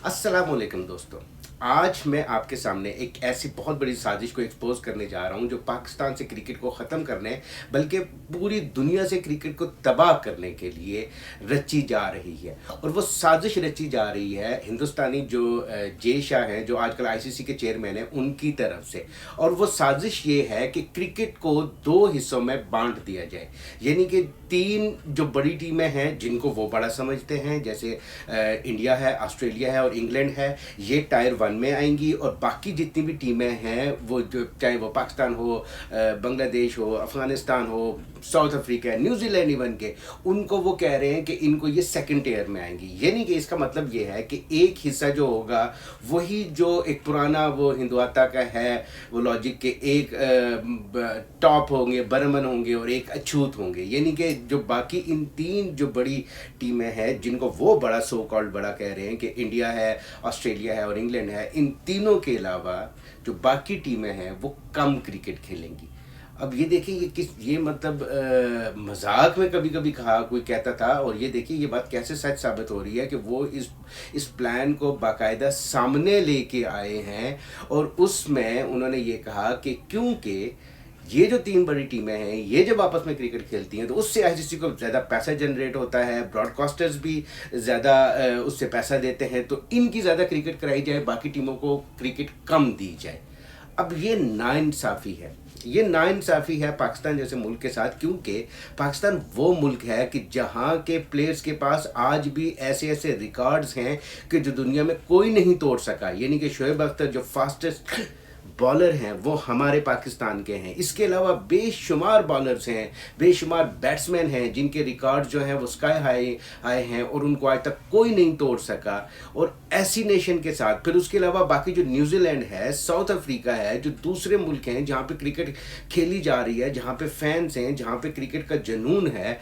अस्सलाम वालेकुम दोस्तों। आज मैं आपके सामने एक ऐसी बहुत बड़ी साजिश को एक्सपोज करने जा रहा हूं जो पाकिस्तान से क्रिकेट को ख़त्म करने बल्कि पूरी दुनिया से क्रिकेट को तबाह करने के लिए रची जा रही है। और वो साजिश रची जा रही है हिंदुस्तानी जो जे शाह हैं, जो आजकल आईसीसी के चेयरमैन हैं, उनकी तरफ से। और वो साजिश ये है कि क्रिकेट को दो हिस्सों में बांट दिया जाए, यानी कि तीन जो बड़ी टीमें हैं जिनको वो बड़ा समझते हैं, जैसे इंडिया है, ऑस्ट्रेलिया है और इंग्लैंड है, ये टायर वन में आएंगी। और बाकी जितनी भी टीमें हैं वो जो चाहे वो पाकिस्तान हो, बांग्लादेश हो, अफ़गानिस्तान हो, साउथ अफ्रीका है, न्यूजीलैंड इवन के, उनको वो कह रहे हैं कि इनको ये सेकंड टियर में आएंगी। यानी कि इसका मतलब ये है कि एक हिस्सा जो होगा वही जो एक पुराना वो हिंदुआता का है, वो लॉजिक के एक टॉप होंगे, बर्मन होंगे और एक अछूत होंगे। यानी कि जो बाकी इन तीन जो बड़ी टीमें हैं जिनको वो बड़ा सो कॉल्ड बड़ा कह रहे हैं कि इंडिया है, ऑस्ट्रेलिया है और इंग्लैंड है, इन तीनों के अलावा जो बाकी टीमें हैं वो कम क्रिकेट खेलेंगी। अब ये देखिए ये मतलब मजाक में कभी कभी कहा कोई कहता था, और ये देखिए ये बात कैसे सच साबित हो रही है कि वो इस प्लान को बाकायदा सामने लेके आए हैं। और उसमें उन्होंने ये कहा कि क्योंकि ये जो तीन बड़ी टीमें हैं ये जब आपस में क्रिकेट खेलती हैं तो उससे आईसीसी को ज़्यादा पैसा जनरेट होता है, ब्रॉडकास्टर्स भी ज़्यादा उससे पैसा देते हैं, तो इनकी ज़्यादा क्रिकेट कराई जाए, बाकी टीमों को क्रिकेट कम दी जाए। अब ये नाइंसाफ़ी है, ये नाइंसाफ़ी है पाकिस्तान जैसे मुल्क के साथ, क्योंकि पाकिस्तान वो मुल्क है कि जहाँ के प्लेयर्स के पास आज भी ऐसे ऐसे रिकॉर्ड्स हैं कि जो दुनिया में कोई नहीं तोड़ सका। यानी कि शोएब अख्तर जो फास्टेस्ट बॉलर हैं वो हमारे पाकिस्तान के हैं। इसके अलावा बेशुमार बॉलर्स हैं, बेशुमार बैट्समैन हैं जिनके रिकॉर्ड जो हैं वो स्काई हाई आए हैं और उनको आज तक कोई नहीं तोड़ सका। और ऐसी नेशन के साथ फिर उसके अलावा बाकी जो न्यूजीलैंड है, साउथ अफ्रीका है, जो दूसरे मुल्क हैं जहाँ पे क्रिकेट खेली जा रही है, जहाँ पे फैंस हैं, जहाँ पे क्रिकेट का जुनून है,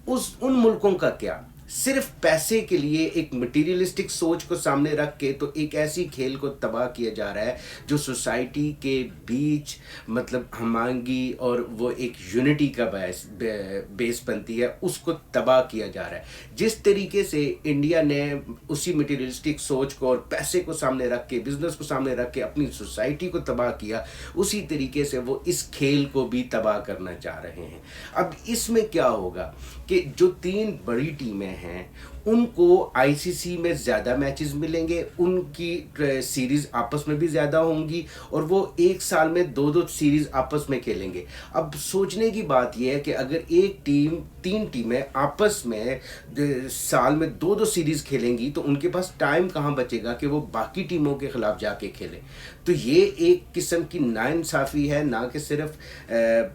उन मुल्कों का क्या? सिर्फ पैसे के लिए एक मटीरियलिस्टिक सोच को सामने रख के तो एक ऐसी खेल को तबाह किया जा रहा है जो सोसाइटी के बीच मतलब हमांगी और वो एक यूनिटी का बेस बनती है, उसको तबाह किया जा रहा है। जिस तरीके से इंडिया ने उसी मटीरियलिस्टिक सोच को और पैसे को सामने रख के, बिजनेस को सामने रख के अपनी सोसाइटी को तबाह किया, उसी तरीके से वो इस खेल को भी तबाह करना चाह रहे हैं। अब इसमें क्या होगा कि जो तीन बड़ी टीमें हैं उनको आईसीसी में ज़्यादा मैचेस मिलेंगे, उनकी सीरीज़ आपस में भी ज़्यादा होंगी और वो एक साल में दो दो सीरीज़ आपस में खेलेंगे। अब सोचने की बात यह है कि अगर एक टीम, तीन टीमें आपस में साल में दो दो सीरीज़ खेलेंगी तो उनके पास टाइम कहाँ बचेगा कि वो बाकी टीमों के ख़िलाफ़ जाके खेलें। तो ये एक किस्म की नाइंसाफ़ी है, ना कि सिर्फ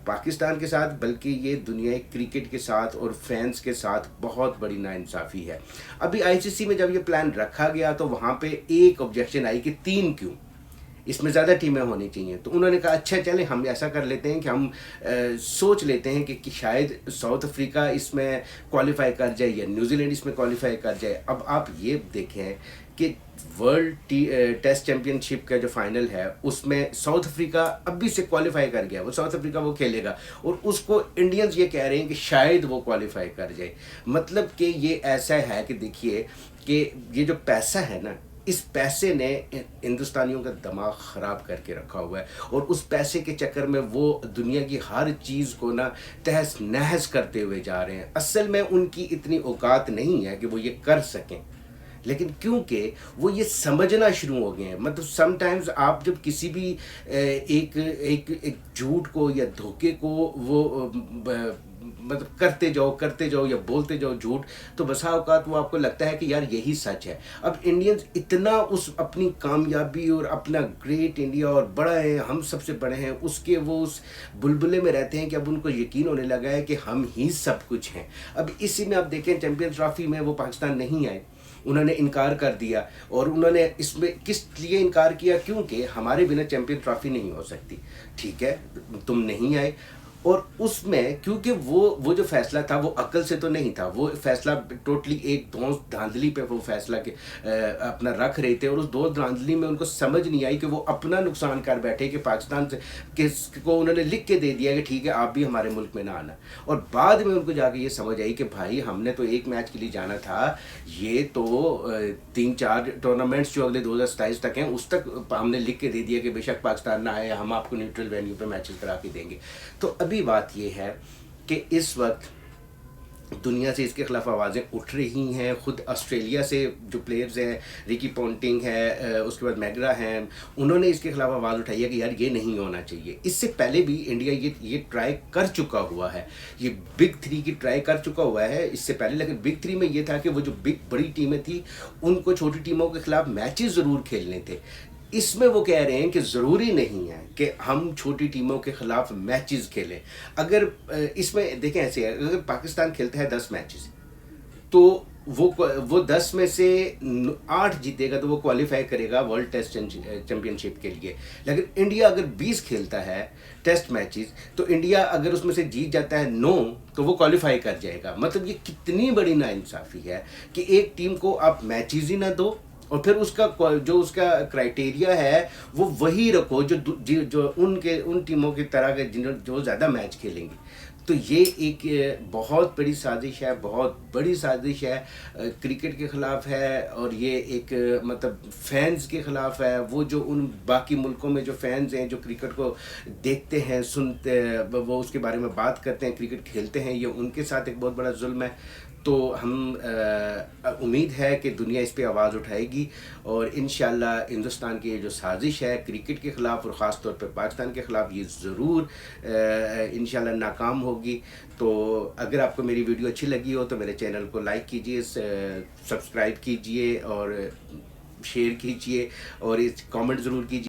पाकिस्तान के साथ बल्कि ये दुनिया क्रिकेट के साथ और फैंस के साथ बहुत बड़ी नाइंसाफ़ी है। अभी आईसीसी में जब ये प्लान रखा गया तो वहाँ पे एक ऑब्जेक्शन आई कि तीन क्यों, इसमें ज़्यादा टीमें होनी चाहिए। तो उन्होंने कहा अच्छा चलें हम ऐसा कर लेते हैं कि हम सोच लेते हैं कि शायद साउथ अफ्रीका इसमें क्वालिफाई कर जाए या न्यूजीलैंड इसमें क्वालिफाई कर जाए। अब आप ये देखें कि वर्ल्ड टेस्ट चैम्पियनशिप का जो फाइनल है उसमें साउथ अफ्रीका अभी से क्वालिफाई कर गया, वो साउथ अफ्रीका वो खेलेगा और उसको इंडियंस ये कह रहे हैं कि शायद वो क्वालिफाई कर जाए। मतलब कि ये ऐसा है कि देखिए कि ये जो पैसा है ना, इस पैसे ने हिंदुस्तानियों का दिमाग ख़राब करके रखा हुआ है और उस पैसे के चक्कर में वो दुनिया की हर चीज़ को ना तहस नहस करते हुए जा रहे हैं। असल में उनकी इतनी औकात नहीं है कि वो ये कर सकें, लेकिन क्योंकि वो ये समझना शुरू हो गए हैं। मतलब समटाइम्स आप जब किसी भी एक एक एक झूठ को या धोखे को वो मतलब करते जाओ या बोलते जाओ झूठ, तो बसा औकात वो आपको लगता है कि यार यही सच है। अब इंडियंस इतना उस अपनी कामयाबी और अपना ग्रेट इंडिया और बड़ा है, हम सबसे बड़े हैं, उसके वो उस बुलबुले में रहते हैं कि अब उनको यकीन होने लगा है कि हम ही सब कुछ हैं। अब इसी में आप देखें चैम्पियंस ट्रॉफी में वो पाकिस्तान नहीं आए, उन्होंने इनकार कर दिया। और उन्होंने इसमें किस लिए इनकार किया? क्योंकि हमारे बिना चैम्पियन ट्रॉफी नहीं हो सकती। ठीक है तुम नहीं आए, اور اس میں کیونکہ وہ جو فیصلہ تھا وہ عقل سے تو نہیں تھا، وہ فیصلہ ٹوٹلی ایک دوست دھاندلی پہ وہ فیصلہ اپنا رکھ رہے تھے، اور اس دوست دھاندلی میں ان کو سمجھ نہیں آئی کہ وہ اپنا نقصان کر بیٹھے کہ پاکستان سے کس کو انہوں نے لکھ کے دے دیا کہ ٹھیک ہے آپ بھی ہمارے ملک میں نہ آنا، اور بعد میں ان کو جا کے یہ سمجھ آئی کہ بھائی ہم نے تو ایک میچ کے لیے جانا تھا، یہ تو 3-4 ٹورنامنٹس جو اگلے 2027 تک ہیں اس تک ہم نے لکھ کے دے دیا کہ بے شک پاکستان نہ آئے، ہم آپ کو نیوٹرل وینیو پہ میچز کرا کے دیں گے۔ تو ابھی بات یہ ہے کہ اس وقت دنیا سے اس کے خلاف آوازیں اٹھ رہی ہیں، خود آسٹریلیا سے جو پلیئرز ہیں، ریکی پونٹنگ ہے، اس کے بعد میگرا ہیں، انہوں نے اس کے خلاف آواز اٹھائی ہے کہ یار یہ نہیں ہونا چاہیے۔ اس سے پہلے بھی انڈیا یہ ٹرائی کر چکا ہوا ہے، یہ بگ 3 کی ٹرائی کر چکا ہوا ہے اس سے پہلے، لیکن بگ 3 میں یہ تھا کہ وہ جو بڑی ٹیمیں تھیں ان کو چھوٹی ٹیموں کے خلاف میچز ضرور کھیلنے تھے۔ اس میں وہ کہہ رہے ہیں کہ ضروری نہیں ہے کہ ہم چھوٹی ٹیموں کے خلاف میچز کھیلیں۔ اگر اس میں دیکھیں ایسے ہے، اگر پاکستان کھیلتا ہے 10 میچز تو وہ 10 میں سے 8 جیتے گا تو وہ کوالیفائی کرے گا ورلڈ ٹیسٹ چیمپئن شپ کے لیے، لیکن انڈیا اگر 20 کھیلتا ہے ٹیسٹ میچز تو انڈیا اگر اس میں سے جیت جاتا ہے 9 تو وہ کوالیفائی کر جائے گا۔ مطلب یہ کتنی بڑی ناانصافی ہے کہ ایک ٹیم کو آپ میچز ہی نہ دو، اور پھر اس کا کرائٹیریا ہے وہ وہی رکھو جو ان ٹیموں کی طرح کے جو زیادہ میچ کھیلیں گی۔ تو یہ ایک بہت بڑی سازش ہے، بہت بڑی سازش ہے، کرکٹ کے خلاف ہے، اور یہ ایک مطلب فینز کے خلاف ہے، وہ جو ان باقی ملکوں میں جو فینز ہیں جو کرکٹ کو دیکھتے ہیں، سنتے، وہ اس کے بارے میں بات کرتے ہیں، کرکٹ کھیلتے ہیں، یہ ان کے ساتھ ایک بہت بڑا ظلم ہے۔ تو ہم امید ہے کہ دنیا اس پہ آواز اٹھائے گی، اور انشاءاللہ ہندوستان کی یہ جو سازش ہے کرکٹ کے خلاف اور خاص طور پہ پاکستان کے خلاف یہ ضرور انشاءاللہ ناکام ہوگی۔ تو اگر آپ کو میری ویڈیو اچھی لگی ہو تو میرے چینل کو لائک کیجئے، سبسکرائب کیجئے اور شیئر کیجئے، اور اس کامنٹ ضرور کیجئے۔